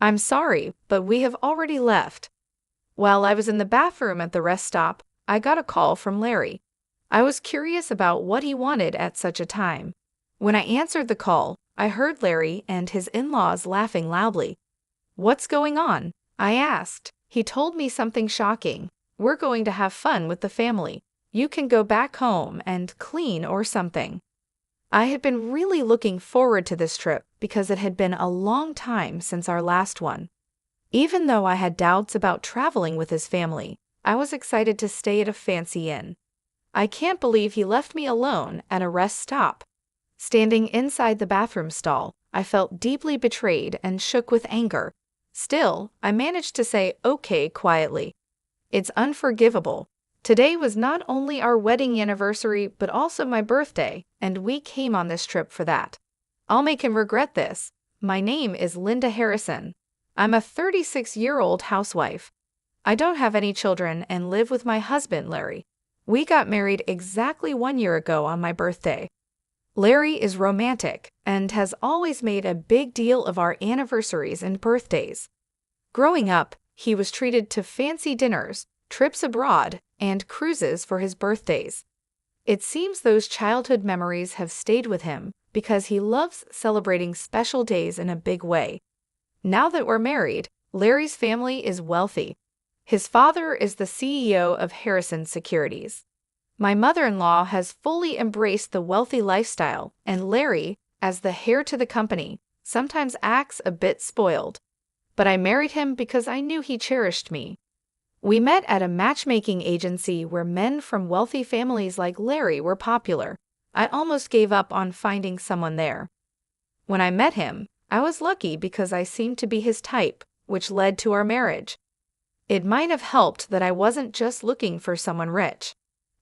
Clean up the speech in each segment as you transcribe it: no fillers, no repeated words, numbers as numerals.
I'm sorry, but we have already left. While I was in the bathroom at the rest stop, I got a call from Larry. I was curious about what he wanted at such a time. When I answered the call, I heard Larry and his in-laws laughing loudly. "What's going on?" I asked. He told me something shocking. "We're going to have fun with the family. You can go back home and clean or something." I had been really looking forward to this trip because it had been a long time since our last one. Even though I had doubts about traveling with his family, I was excited to stay at a fancy inn. I can't believe he left me alone at a rest stop. Standing inside the bathroom stall, I felt deeply betrayed and shook with anger. Still, I managed to say okay quietly. It's unforgivable. Today was not only our wedding anniversary but also my birthday, and we came on this trip for that. I'll make him regret this. My name is Linda Harrison. I'm a 36-year-old housewife. I don't have any children and live with my husband, Larry. We got married exactly 1 year ago on my birthday. Larry is romantic and has always made a big deal of our anniversaries and birthdays. Growing up, he was treated to fancy dinners, trips abroad, and cruises for his birthdays. It seems those childhood memories have stayed with him because he loves celebrating special days in a big way. Now that we're married, Larry's family is wealthy. His father is the CEO of Harrison Securities. My mother-in-law has fully embraced the wealthy lifestyle, and Larry, as the heir to the company, sometimes acts a bit spoiled. But I married him because I knew he cherished me. We met at a matchmaking agency where men from wealthy families like Larry were popular. I almost gave up on finding someone there. When I met him, I was lucky because I seemed to be his type, which led to our marriage. It might have helped that I wasn't just looking for someone rich.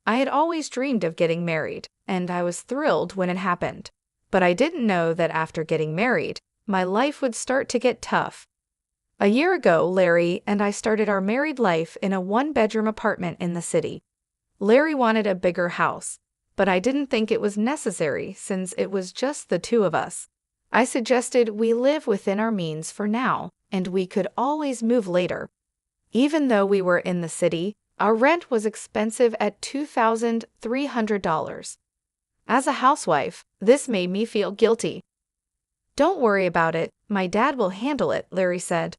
I had always dreamed of getting married, and I was thrilled when it happened. But I didn't know that after getting married, my life would start to get tough. A year ago, Larry and I started our married life in a one-bedroom apartment in the city. Larry wanted a bigger house, but I didn't think it was necessary since it was just the two of us. I suggested we live within our means for now, and we could always move later. Even though we were in the city, our rent was expensive at $2,300. As a housewife, this made me feel guilty. "Don't worry about it, my dad will handle it," Larry said.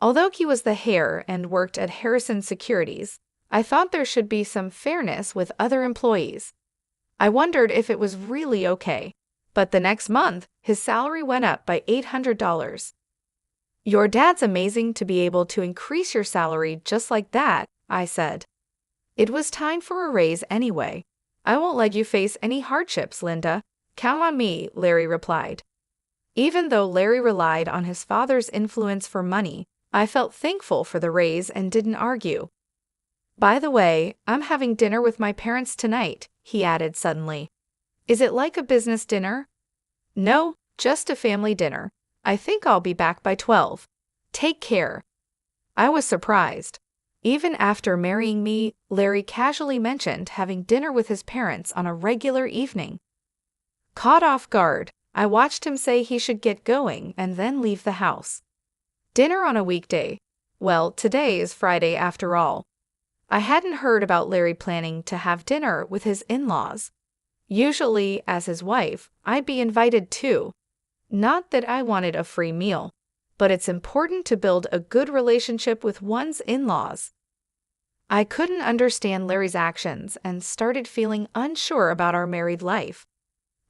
Although he was the heir and worked at Harrison Securities, I thought there should be some fairness with other employees. I wondered if it was really okay. But the next month, his salary went up by $800. "Your dad's amazing to be able to increase your salary just like that," I said. "It was time for a raise anyway. I won't let you face any hardships, Linda. Count on me," Larry replied. Even though Larry relied on his father's influence for money, I felt thankful for the raise and didn't argue. "By the way, I'm having dinner with my parents tonight," he added suddenly. "Is it like a business dinner?" "No, just a family dinner. I think I'll be back by 12. Take care." I was surprised. Even after marrying me, Larry casually mentioned having dinner with his parents on a regular evening. Caught off guard, I watched him say he should get going and then leave the house. Dinner on a weekday? Well, today is Friday after all. I hadn't heard about Larry planning to have dinner with his in-laws. Usually, as his wife, I'd be invited too. Not that I wanted a free meal, but it's important to build a good relationship with one's in-laws. I couldn't understand Larry's actions and started feeling unsure about our married life.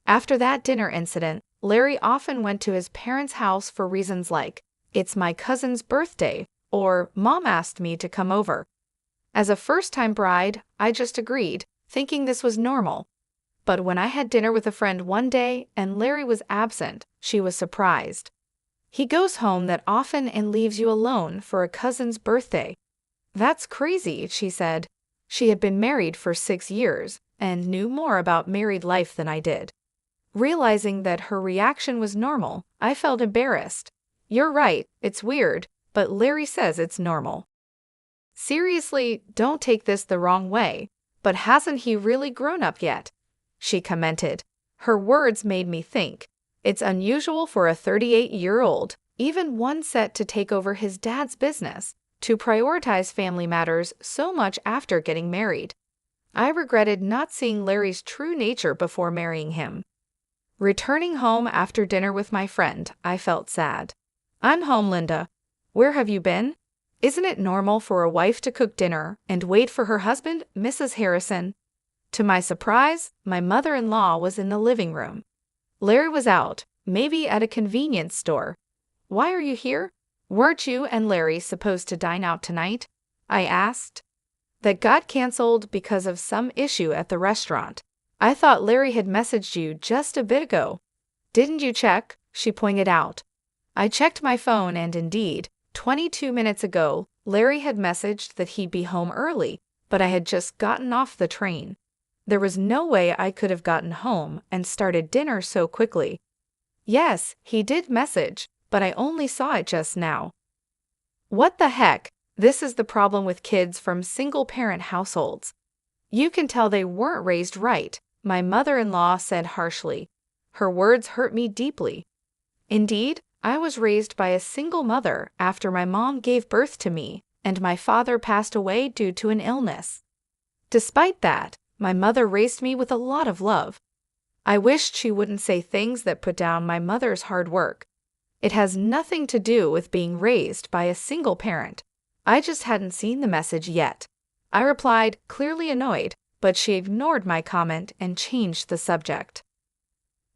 After that dinner incident, Larry often went to his parents' house for reasons like, "It's my cousin's birthday," or "Mom asked me to come over." As a first-time bride, I just agreed, thinking this was normal. But when I had dinner with a friend one day and Larry was absent, she was surprised. "He goes home that often and leaves you alone for a cousin's birthday." "That's crazy," she said. She had been married for 6 years and knew more about married life than I did. Realizing that her reaction was normal, I felt embarrassed. "You're right, it's weird, but Larry says it's normal." "Seriously, don't take this the wrong way, but hasn't he really grown up yet?" she commented. Her words made me think. It's unusual for a 38-year-old, even one set to take over his dad's business, to prioritize family matters so much after getting married. I regretted not seeing Larry's true nature before marrying him. Returning home after dinner with my friend, I felt sad. "I'm home, Linda. Where have you been? Isn't it normal for a wife to cook dinner and wait for her husband, Mrs. Harrison?" To my surprise, my mother-in-law was in the living room. Larry was out, maybe at a convenience store. "Why are you here? Weren't you and Larry supposed to dine out tonight?" I asked. "That got canceled because of some issue at the restaurant. I thought Larry had messaged you just a bit ago." "Didn't you check?" she pointed out. I checked my phone and indeed, 22 minutes ago, Larry had messaged that he'd be home early, but I had just gotten off the train. There was no way I could have gotten home and started dinner so quickly. "Yes, he did message, but I only saw it just now." What the heck? This is the problem with kids from single-parent households. You can tell they weren't raised right, my mother-in-law said harshly. Her words hurt me deeply. Indeed, I was raised by a single mother after my mom gave birth to me, and my father passed away due to an illness. Despite that, my mother raised me with a lot of love. I wished she wouldn't say things that put down my mother's hard work. It has nothing to do with being raised by a single parent. I just hadn't seen the message yet. I replied, clearly annoyed, but she ignored my comment and changed the subject.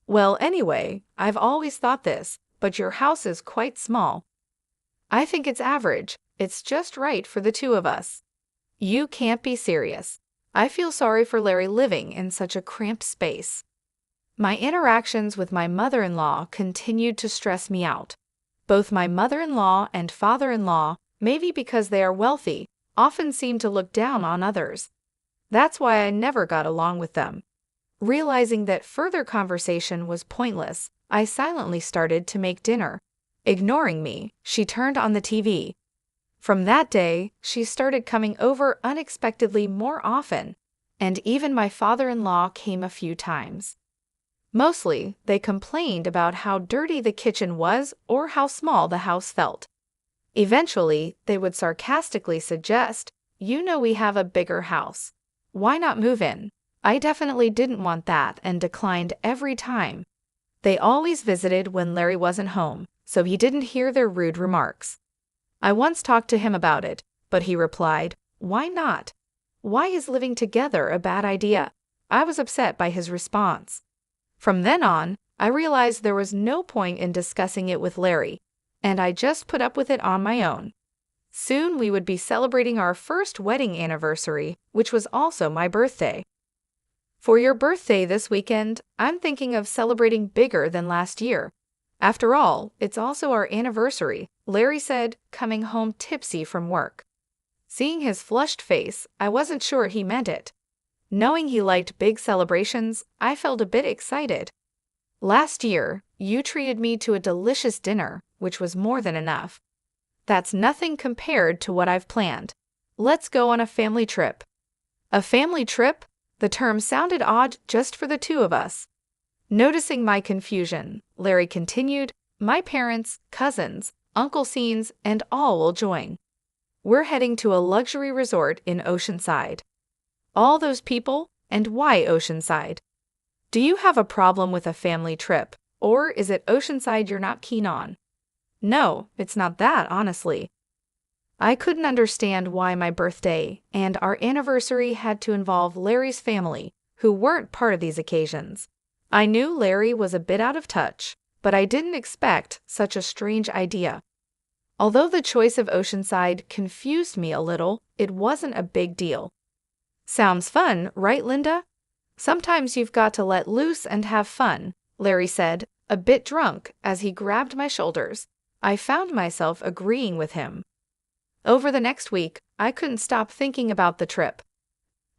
"Well, anyway, I've always thought this, but your house is quite small." "I think it's average. It's just right for the two of us." "You can't be serious." I feel sorry for Larry living in such a cramped space. My interactions with my mother-in-law continued to stress me out. Both my mother-in-law and father-in-law, maybe because they are wealthy, often seem to look down on others. That's why I never got along with them. Realizing that further conversation was pointless, I silently started to make dinner. Ignoring me, she turned on the TV. From that day, she started coming over unexpectedly more often, and even my father-in-law came a few times. Mostly, they complained about how dirty the kitchen was or how small the house felt. Eventually, they would sarcastically suggest, "You know we have a bigger house. Why not move in?" I definitely didn't want that and declined every time. They always visited when Larry wasn't home, so he didn't hear their rude remarks. I once talked to him about it, but he replied, "Why not? Why is living together a bad idea?" I was upset by his response. From then on, I realized there was no point in discussing it with Larry, and I just put up with it on my own. Soon we would be celebrating our first wedding anniversary, which was also my birthday. "For your birthday this weekend, I'm thinking of celebrating bigger than last year. After all, it's also our anniversary," Larry said, coming home tipsy from work. Seeing his flushed face, I wasn't sure he meant it. Knowing he liked big celebrations, I felt a bit excited. "Last year, you treated me to a delicious dinner, which was more than enough. That's nothing compared to what I've planned. Let's go on a family trip." A family trip? The term sounded odd just for the two of us. Noticing my confusion, Larry continued, "My parents, cousins, Uncle Scenes, and all will join. We're heading to a luxury resort in Oceanside." "All those people? And why Oceanside? Do you have a problem with a family trip, or is it Oceanside you're not keen on?" "No, it's not that, honestly." I couldn't understand why my birthday and our anniversary had to involve Larry's family, who weren't part of these occasions. I knew Larry was a bit out of touch, but I didn't expect such a strange idea. Although the choice of Oceanside confused me a little, it wasn't a big deal. "Sounds fun, right, Linda? Sometimes you've got to let loose and have fun," Larry said, a bit drunk, as he grabbed my shoulders. I found myself agreeing with him. Over the next week, I couldn't stop thinking about the trip.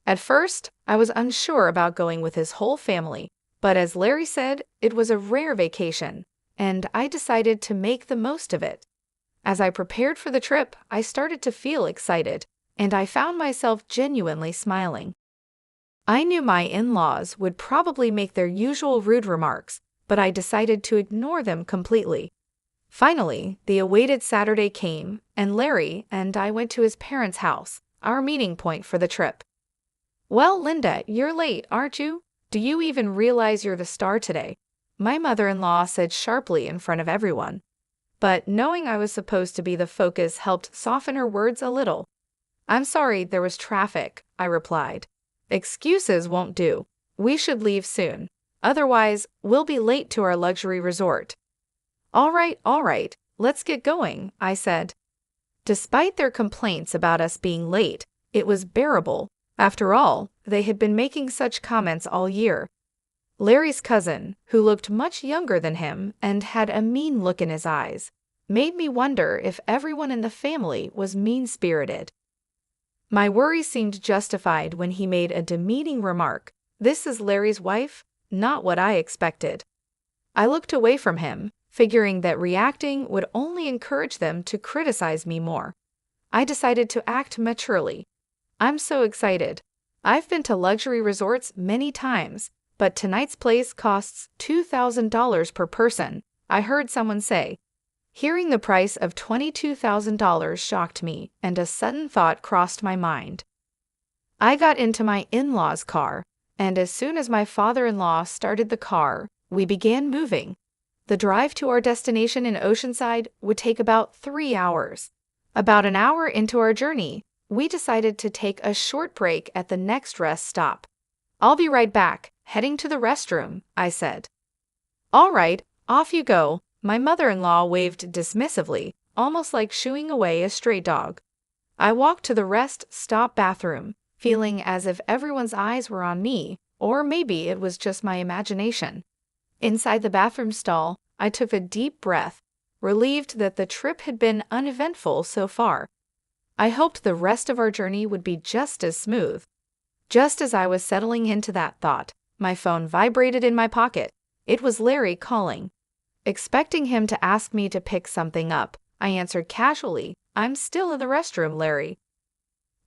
At first, I was unsure about going with his whole family, but as Larry said, it was a rare vacation, and I decided to make the most of it. As I prepared for the trip, I started to feel excited, and I found myself genuinely smiling. I knew my in-laws would probably make their usual rude remarks, but I decided to ignore them completely. Finally, the awaited Saturday came, and Larry and I went to his parents' house, our meeting point for the trip. "Well, Linda, you're late, aren't you? Do you even realize you're the star today?" my mother-in-law said sharply in front of everyone. But knowing I was supposed to be the focus helped soften her words a little. "I'm sorry, there was traffic," I replied. "Excuses won't do. We should leave soon. Otherwise, we'll be late to our luxury resort." All right, let's get going," I said. Despite their complaints about us being late, it was bearable. After all, they had been making such comments all year. Larry's cousin, who looked much younger than him and had a mean look in his eyes, made me wonder if everyone in the family was mean-spirited. My worry seemed justified when he made a demeaning remark. "This is Larry's wife?" Not what I expected. I looked away from him, figuring that reacting would only encourage them to criticize me more. I decided to act maturely. "I'm so excited. I've been to luxury resorts many times, but tonight's place costs $2,000 per person," I heard someone say. Hearing the price of $22,000 shocked me, and a sudden thought crossed my mind. I got into my in-laws' car, and as soon as my father-in-law started the car, we began moving. The drive to our destination in Oceanside would take about 3 hours. About an hour into our journey, we decided to take a short break at the next rest stop. "I'll be right back, heading to the restroom," I said. "All right, off you go," my mother-in-law waved dismissively, almost like shooing away a stray dog. I walked to the rest stop bathroom, feeling as if everyone's eyes were on me, or maybe it was just my imagination. Inside the bathroom stall, I took a deep breath, relieved that the trip had been uneventful so far. I hoped the rest of our journey would be just as smooth. Just as I was settling into that thought, my phone vibrated in my pocket. It was Larry calling. Expecting him to ask me to pick something up, I answered casually, "I'm still in the restroom, Larry."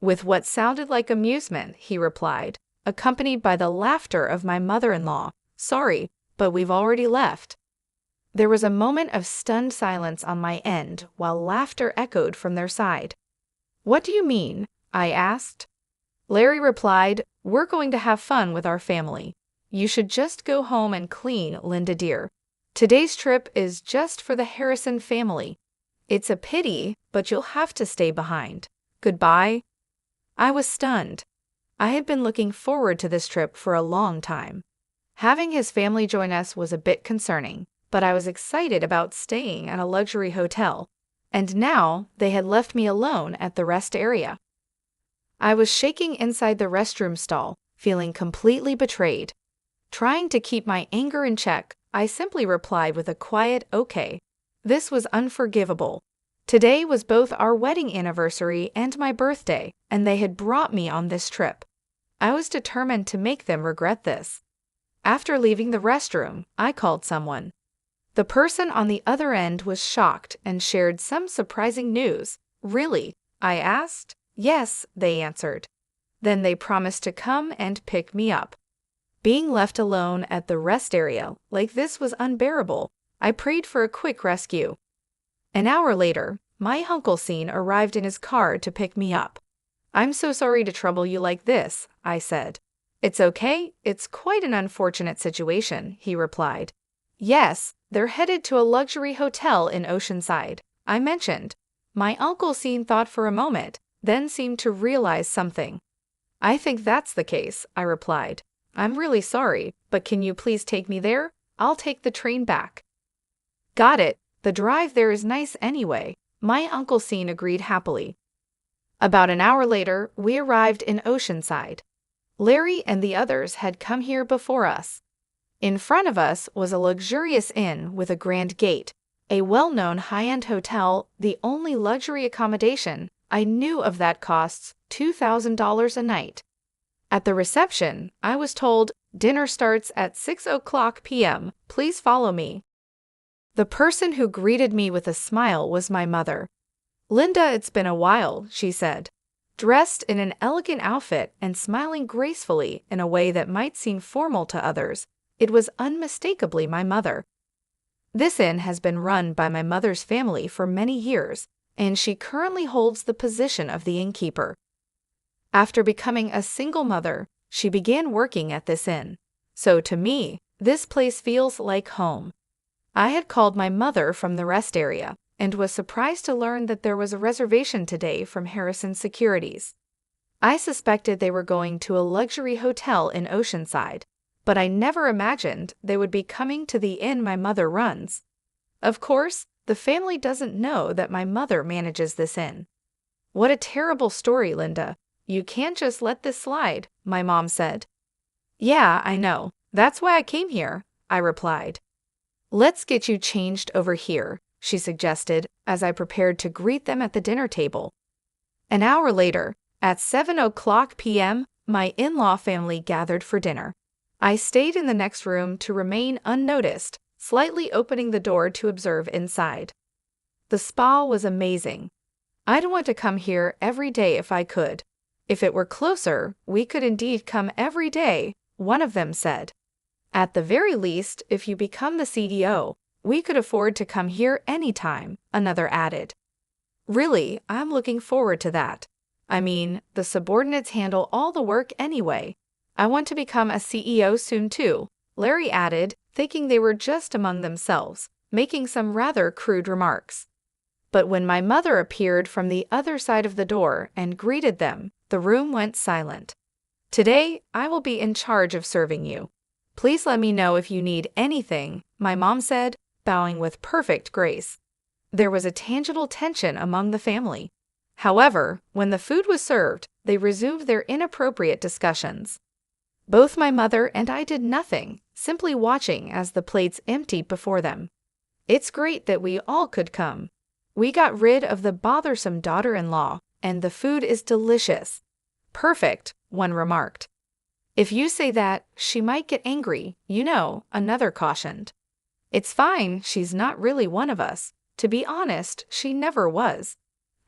With what sounded like amusement, he replied, accompanied by the laughter of my mother-in-law, "Sorry, but we've already left." There was a moment of stunned silence on my end while laughter echoed from their side. "What do you mean?" I asked. Larry replied, "We're going to have fun with our family. You should just go home and clean, Linda dear. Today's trip is just for the Harrison family. It's a pity, but you'll have to stay behind. Goodbye." I was stunned. I had been looking forward to this trip for a long time. Having his family join us was a bit concerning, but I was excited about staying at a luxury hotel, and now they had left me alone at the rest area. I was shaking inside the restroom stall, feeling completely betrayed. Trying to keep my anger in check, I simply replied with a quiet "okay." This was unforgivable. Today was both our wedding anniversary and my birthday, and they had brought me on this trip. I was determined to make them regret this. After leaving the restroom, I called someone. The person on the other end was shocked and shared some surprising news. "Really?" I asked. "Yes," they answered. Then they promised to come and pick me up. Being left alone at the rest area like this was unbearable. I prayed for a quick rescue. An hour later, my Uncle Scene arrived in his car to pick me up. "I'm so sorry to trouble you like this," I said. "It's okay, it's quite an unfortunate situation," he replied. "Yes, they're headed to a luxury hotel in Oceanside," I mentioned. My Uncle Scene thought for a moment, then seemed to realize something. "I think that's the case," I replied. "I'm really sorry, but can you please take me there? I'll take the train back." "Got it. The drive there is nice anyway," my Uncle Scene agreed happily. About an hour later, we arrived in Oceanside. Larry and the others had come here before us. In front of us was a luxurious inn with a grand gate, a well-known high-end hotel, the only luxury accommodation I knew of that costs $2,000 a night. At the reception, I was told, "Dinner starts at 6:00 p.m. Please follow me." The person who greeted me with a smile was my mother. "Linda, it's been a while," she said. Dressed in an elegant outfit and smiling gracefully in a way that might seem formal to others, it was unmistakably my mother. This inn has been run by my mother's family for many years, and she currently holds the position of the innkeeper. After becoming a single mother, she began working at this inn. So to me, this place feels like home. I had called my mother from the rest area and was surprised to learn that there was a reservation today from Harrison Securities. I suspected they were going to a luxury hotel in Oceanside, but I never imagined they would be coming to the inn my mother runs. Of course, the family doesn't know that my mother manages this inn. What a terrible story, Linda. You can't just let this slide, my mom said. Yeah, I know. That's why I came here, I replied. Let's get you changed over here, she suggested as I prepared to greet them at the dinner table. An hour later, at 7:00 p.m., my in-law family gathered for dinner. I stayed in the next room to remain unnoticed, slightly opening the door to observe inside. The spa was amazing. I'd want to come here every day if I could. If it were closer, we could indeed come every day, one of them said. At the very least, if you become the CEO, we could afford to come here anytime, another added. Really, I'm looking forward to that. I mean, the subordinates handle all the work anyway. I want to become a CEO soon too, Larry added, thinking they were just among themselves, making some rather crude remarks. But when my mother appeared from the other side of the door and greeted them, the room went silent. Today, I will be in charge of serving you. Please let me know if you need anything, my mom said, bowing with perfect grace. There was a tangible tension among the family. However, when the food was served, they resumed their inappropriate discussions. Both my mother and I did nothing, simply watching as the plates emptied before them. It's great that we all could come. We got rid of the bothersome daughter-in-law, and the food is delicious. Perfect, one remarked. If you say that, she might get angry, you know, another cautioned. It's fine, she's not really one of us. To be honest, she never was.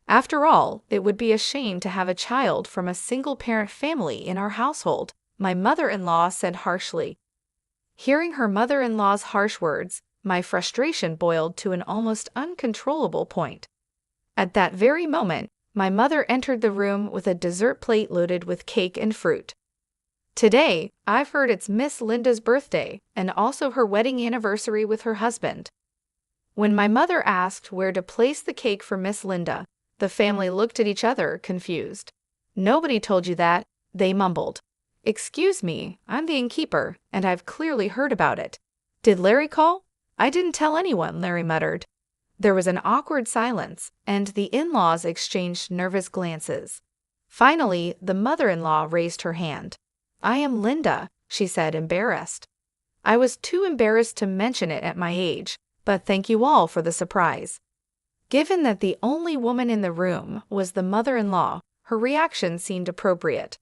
After all, it would be a shame to have a child from a single-parent family in our household, my mother-in-law said harshly. Hearing her mother-in-law's harsh words, my frustration boiled to an almost uncontrollable point. At that very moment, my mother entered the room with a dessert plate loaded with cake and fruit. Today, I've heard it's Miss Linda's birthday and also her wedding anniversary with her husband. When my mother asked where to place the cake for Miss Linda, the family looked at each other, confused. Nobody told you that, they mumbled. Excuse me, I'm the innkeeper, and I've clearly heard about it. Did Larry call? I didn't tell anyone, Larry muttered. There was an awkward silence, and the in-laws exchanged nervous glances. Finally, the mother-in-law raised her hand. I am Linda, she said, embarrassed. I was too embarrassed to mention it at my age, but thank you all for the surprise. Given that the only woman in the room was the mother-in-law, her reaction seemed appropriate.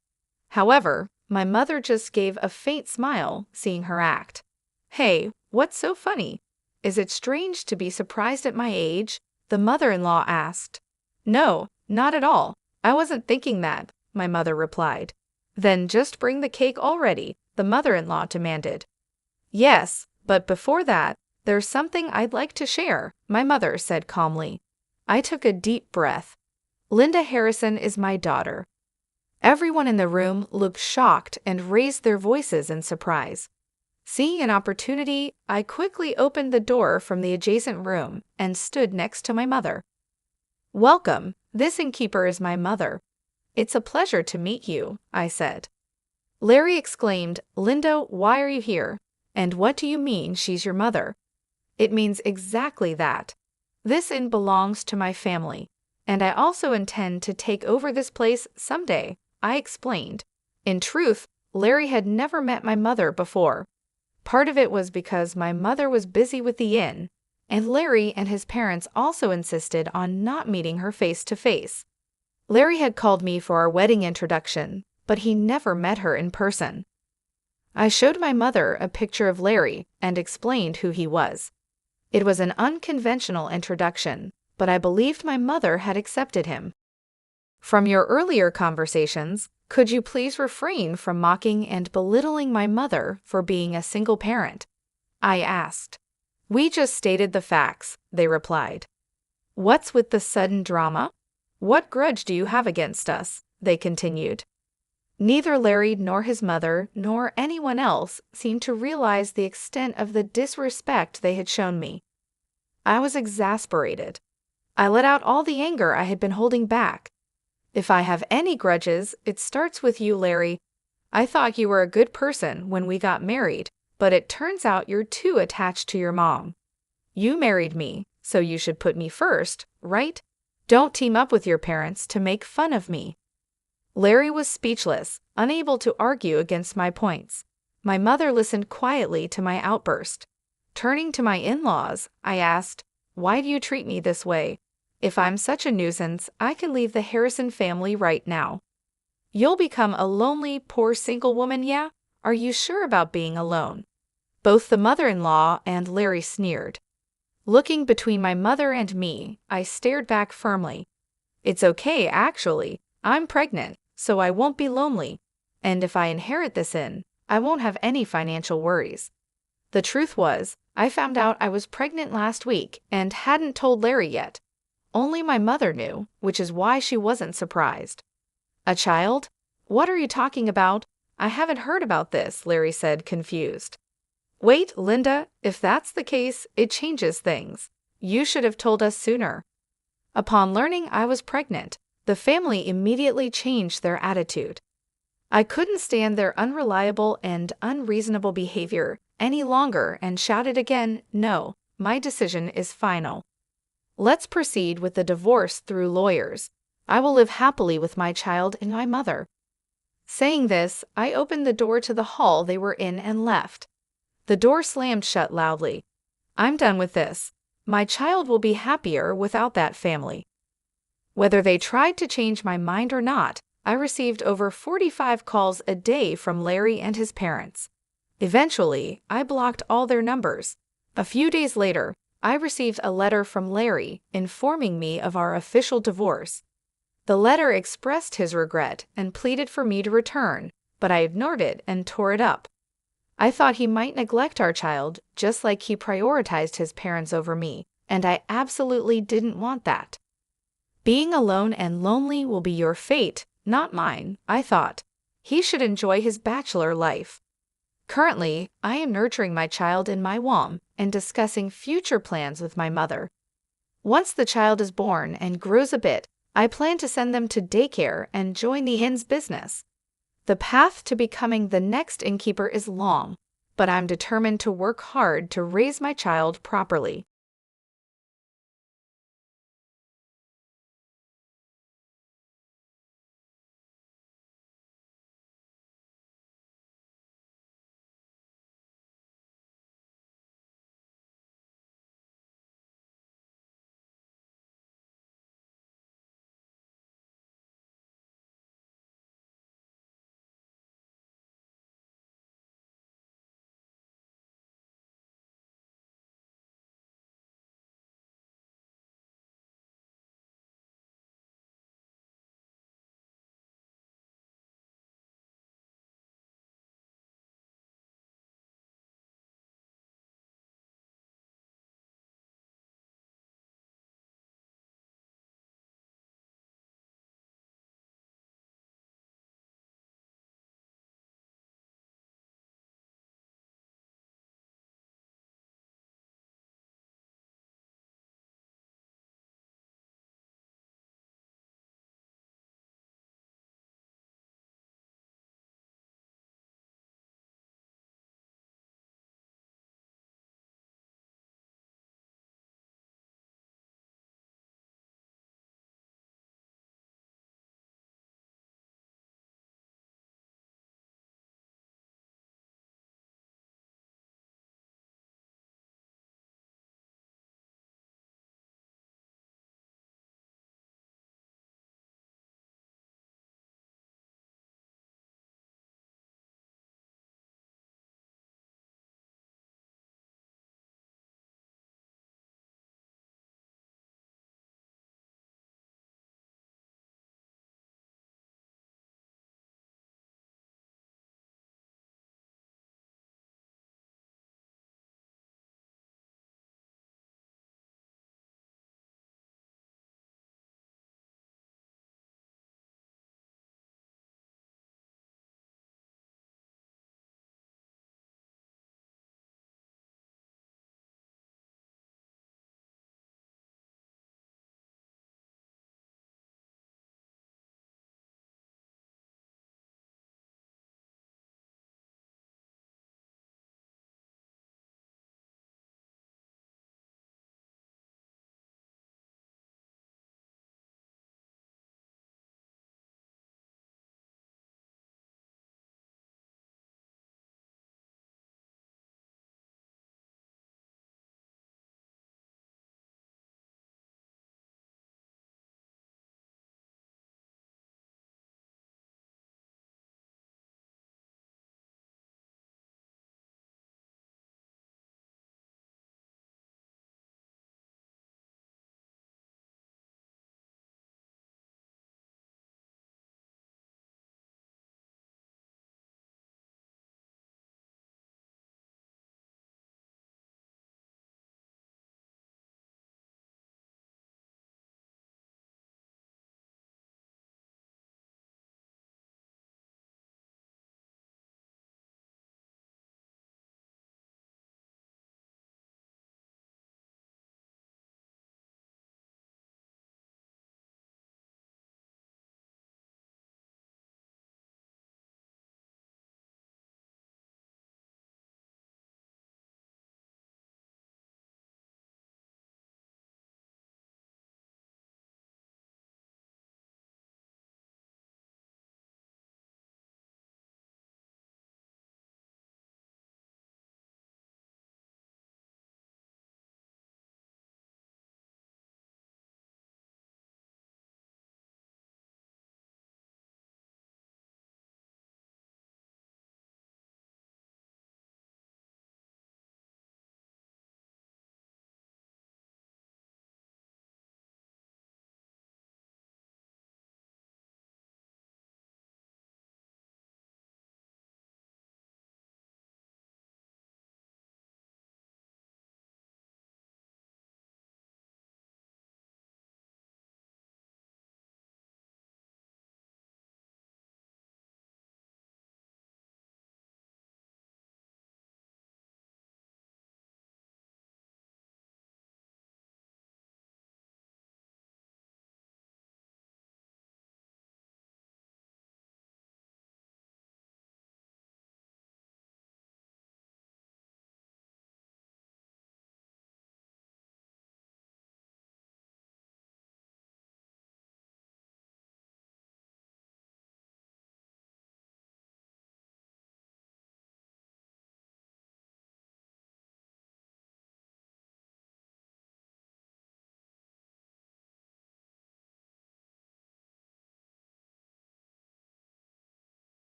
However, my mother just gave a faint smile, seeing her act. Hey, what's so funny? Is it strange to be surprised at my age? The mother-in-law asked. No, not at all. I wasn't thinking that, my mother replied. Then just bring the cake already, the mother-in-law demanded. Yes, but before that, there's something I'd like to share, my mother said calmly. I took a deep breath. Linda Harrison is my daughter. Everyone in the room looked shocked and raised their voices in surprise. Seeing an opportunity, I quickly opened the door from the adjacent room and stood next to my mother. Welcome, this innkeeper is my mother. It's a pleasure to meet you, I said. Larry exclaimed, Linda, why are you here? And what do you mean she's your mother? It means exactly that. This inn belongs to my family, and I also intend to take over this place someday, I explained. In truth, Larry had never met my mother before. Part of it was because my mother was busy with the inn, and Larry and his parents also insisted on not meeting her face to face. Larry had called me for our wedding introduction, but he never met her in person. I showed my mother a picture of Larry and explained who he was. It was an unconventional introduction, but I believed my mother had accepted him. From your earlier conversations, could you please refrain from mocking and belittling my mother for being a single parent? I asked. We just stated the facts, they replied. What's with the sudden drama? What grudge do you have against us? They continued. Neither Larry nor his mother nor anyone else seemed to realize the extent of the disrespect they had shown me. I was exasperated. I let out all the anger I had been holding back. If I have any grudges, it starts with you, Larry. I thought you were a good person when we got married, but it turns out you're too attached to your mom. You married me, so you should put me first, right? Don't team up with your parents to make fun of me. Larry was speechless, unable to argue against my points. My mother listened quietly to my outburst. Turning to my in-laws, I asked, "Why do you treat me this way? If I'm such a nuisance, I can leave the Harrison family right now." "You'll become a lonely, poor single woman, yeah? Are you sure about being alone?" Both the mother-in-law and Larry sneered. Looking between my mother and me, I stared back firmly. "It's okay, actually. I'm pregnant, so I won't be lonely. And if I inherit this I won't have any financial worries." The truth was, I found out I was pregnant last week and hadn't told Larry yet. Only my mother knew, which is why she wasn't surprised. "A child? What are you talking about? I haven't heard about this," Larry said, confused. "Wait, Linda, if that's the case, it changes things. You should have told us sooner." Upon learning I was pregnant, the family immediately changed their attitude. I couldn't stand their unreliable and unreasonable behavior any longer and shouted again, "No, my decision is final. Let's proceed with the divorce through lawyers. I will live happily with my child and my mother." Saying this, I opened the door to the hall they were in and left. The door slammed shut loudly. "I'm done with this. My child will be happier without that family." Whether they tried to change my mind or not, I received over 45 calls a day from Larry and his parents. Eventually, I blocked all their numbers. A few days later, I received a letter from Larry informing me of our official divorce. The letter expressed his regret and pleaded for me to return, but I ignored it and tore it up. I thought he might neglect our child just like he prioritized his parents over me, and I absolutely didn't want that. Being alone and lonely will be your fate, not mine, I thought. He should enjoy his bachelor life. Currently, I am nurturing my child in my womb and discussing future plans with my mother. Once the child is born and grows a bit, I plan to send them to daycare and join the inn's business. The path to becoming the next innkeeper is long, but I'm determined to work hard to raise my child properly.